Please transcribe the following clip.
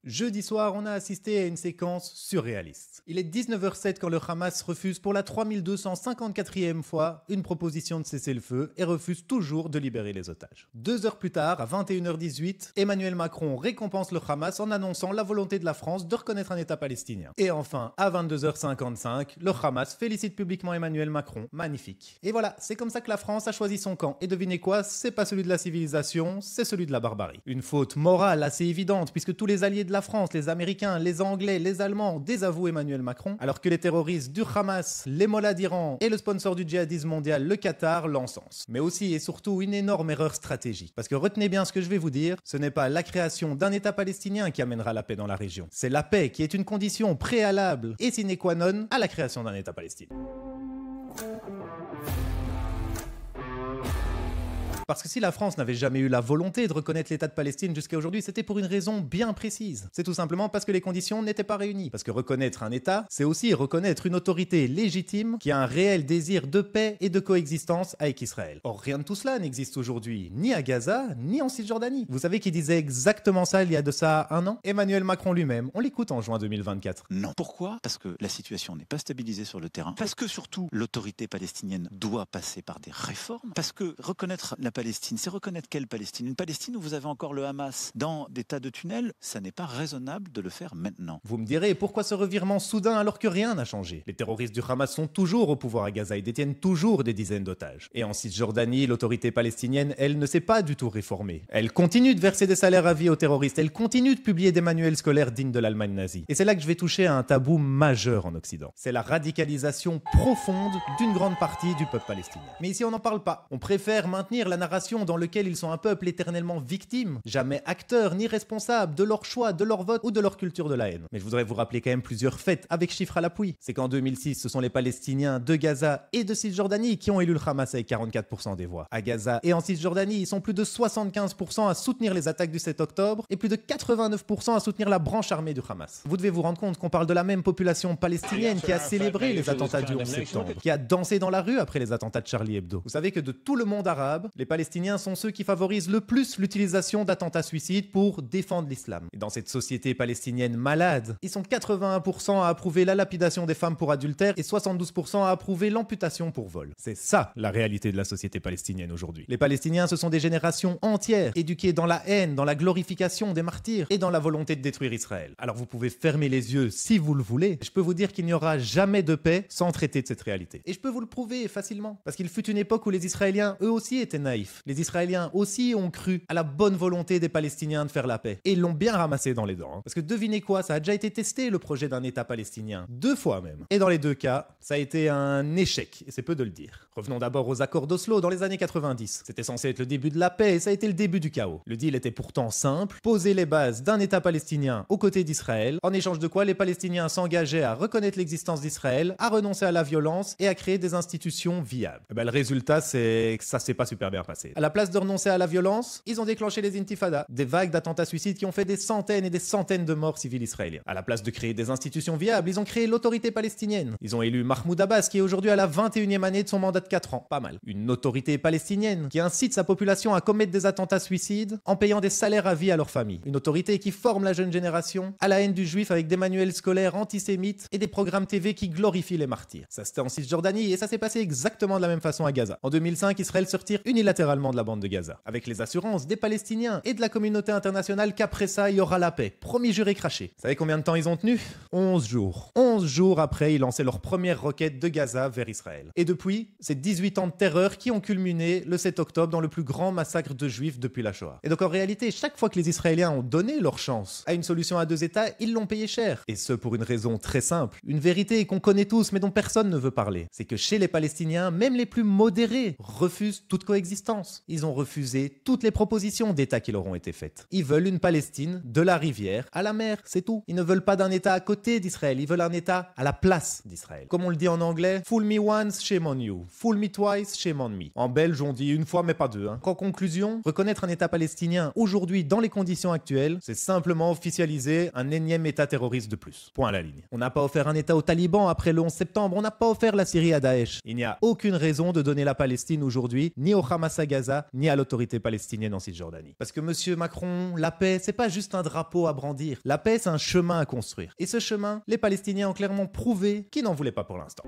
Jeudi soir, on a assisté à une séquence surréaliste. Il est 19h07 quand le Hamas refuse pour la 3254e fois une proposition de cessez-le-feu et refuse toujours de libérer les otages. 2 heures plus tard, à 21h18, Emmanuel Macron récompense le Hamas en annonçant la volonté de la France de reconnaître un État palestinien. Et enfin, à 22h55, le Hamas félicite publiquement Emmanuel Macron. Magnifique. Et voilà, c'est comme ça que la France a choisi son camp. Et devinez quoi, c'est pas celui de la civilisation, c'est celui de la barbarie. Une faute morale assez évidente puisque tous les alliés de la France, les Américains, les Anglais, les Allemands désavouent Emmanuel Macron, alors que les terroristes du Hamas, les mollahs d'Iran et le sponsor du djihadisme mondial, le Qatar, l'encensent. Mais aussi et surtout une énorme erreur stratégique. Parce que retenez bien ce que je vais vous dire, ce n'est pas la création d'un État palestinien qui amènera la paix dans la région. C'est la paix qui est une condition préalable et sine qua non à la création d'un État palestinien. Parce que si la France n'avait jamais eu la volonté de reconnaître l'État de Palestine jusqu'à aujourd'hui, c'était pour une raison bien précise. C'est tout simplement parce que les conditions n'étaient pas réunies. Parce que reconnaître un État, c'est aussi reconnaître une autorité légitime qui a un réel désir de paix et de coexistence avec Israël. Or, rien de tout cela n'existe aujourd'hui, ni à Gaza, ni en Cisjordanie. Vous savez qui disait exactement ça il y a de ça 1 an? Emmanuel Macron lui-même. On l'écoute en juin 2024. Non. Pourquoi? Parce que la situation n'est pas stabilisée sur le terrain. Parce que surtout, l'autorité palestinienne doit passer par des réformes. Parce que reconnaître la Palestine, c'est reconnaître quelle Palestine? Une Palestine où vous avez encore le Hamas dans des tas de tunnels, ça n'est pas raisonnable de le faire maintenant. Vous me direz, pourquoi ce revirement soudain alors que rien n'a changé? Les terroristes du Hamas sont toujours au pouvoir à Gaza et détiennent toujours des dizaines d'otages. Et en Cisjordanie, l'autorité palestinienne, elle ne s'est pas du tout réformée. Elle continue de verser des salaires à vie aux terroristes, elle continue de publier des manuels scolaires dignes de l'Allemagne nazie. Et c'est là que je vais toucher à un tabou majeur en Occident. C'est la radicalisation profonde d'une grande partie du peuple palestinien. Mais ici on n'en parle pas. On préfère maintenir la narration dans lequel ils sont un peuple éternellement victime, jamais acteurs ni responsables de leur choix, de leur vote ou de leur culture de la haine. Mais je voudrais vous rappeler quand même plusieurs faits avec chiffres à l'appui. C'est qu'en 2006, ce sont les Palestiniens de Gaza et de Cisjordanie qui ont élu le Hamas avec 44% des voix. À Gaza et en Cisjordanie, ils sont plus de 75% à soutenir les attaques du 7 octobre et plus de 89% à soutenir la branche armée du Hamas. Vous devez vous rendre compte qu'on parle de la même population palestinienne qui a célébré les attentats du 11 septembre, qui a dansé dans la rue après les attentats de Charlie Hebdo. Vous savez que de tout le monde arabe, les Palestiniens sont ceux qui favorisent le plus l'utilisation d'attentats suicides pour défendre l'islam. Et dans cette société palestinienne malade, ils sont 81% à approuver la lapidation des femmes pour adultère et 72% à approuver l'amputation pour vol. C'est ça la réalité de la société palestinienne aujourd'hui. Les Palestiniens, ce sont des générations entières éduquées dans la haine, dans la glorification des martyrs et dans la volonté de détruire Israël. Alors vous pouvez fermer les yeux si vous le voulez, je peux vous dire qu'il n'y aura jamais de paix sans traiter de cette réalité. Et je peux vous le prouver facilement, parce qu'il fut une époque où les Israéliens, eux aussi, étaient naïfs. Les Israéliens aussi ont cru à la bonne volonté des Palestiniens de faire la paix. Et ils l'ont bien ramassé dans les dents. Parce que devinez quoi, ça a déjà été testé le projet d'un État palestinien. 2 fois même. Et dans les 2 cas, ça a été un échec. Et c'est peu de le dire. Revenons d'abord aux accords d'Oslo dans les années 90. C'était censé être le début de la paix et ça a été le début du chaos. Le deal était pourtant simple. Poser les bases d'un État palestinien aux côtés d'Israël, en échange de quoi les Palestiniens s'engageaient à reconnaître l'existence d'Israël, à renoncer à la violence et à créer des institutions viables. Et le résultat, c'est que ça s'est pas super bien passé. À la place de renoncer à la violence, ils ont déclenché les intifadas, des vagues d'attentats suicides qui ont fait des centaines et des centaines de morts civils israéliens. À la place de créer des institutions viables, ils ont créé l'autorité palestinienne. Ils ont élu Mahmoud Abbas, qui est aujourd'hui à la 21e année de son mandat de 4 ans. Pas mal. Une autorité palestinienne qui incite sa population à commettre des attentats suicides en payant des salaires à vie à leurs familles. Une autorité qui forme la jeune génération à la haine du juif avec des manuels scolaires antisémites et des programmes TV qui glorifient les martyrs. Ça c'était en Cisjordanie et ça s'est passé exactement de la même façon à Gaza. En 2005, Israël se retire unilatéralement de la bande de Gaza, avec les assurances des Palestiniens et de la communauté internationale qu'après ça, il y aura la paix. Promis, juré, craché. Vous savez combien de temps ils ont tenu? 11 jours. 11 jours après, ils lançaient leur première roquette de Gaza vers Israël. Et depuis, c'est 18 ans de terreur qui ont culminé le 7 octobre dans le plus grand massacre de juifs depuis la Shoah. Et donc en réalité, chaque fois que les Israéliens ont donné leur chance à une solution à 2 États, ils l'ont payé cher. Et ce pour une raison très simple. Une vérité qu'on connaît tous mais dont personne ne veut parler. C'est que chez les Palestiniens, même les plus modérés refusent toute coexistence. Ils ont refusé toutes les propositions d'État qui leur ont été faites. Ils veulent une Palestine de la rivière à la mer, c'est tout. Ils ne veulent pas d'un État à côté d'Israël, ils veulent un État État à la place d'Israël. Comme on le dit en anglais, fool me once, shame on you. Fool me twice, shame on me. En belge, on dit une fois mais pas deux. En conclusion, reconnaître un État palestinien aujourd'hui dans les conditions actuelles, c'est simplement officialiser un énième État terroriste de plus. Point à la ligne. On n'a pas offert un État aux talibans après le 11 septembre, on n'a pas offert la Syrie à Daesh. Il n'y a aucune raison de donner la Palestine aujourd'hui, ni au Hamas à Gaza, ni à l'autorité palestinienne en Cisjordanie. Parce que monsieur Macron, la paix, c'est pas juste un drapeau à brandir. La paix, c'est un chemin à construire. Et ce chemin, les Palestiniens ont clairement prouvé qu'ils n'en voulaient pas pour l'instant.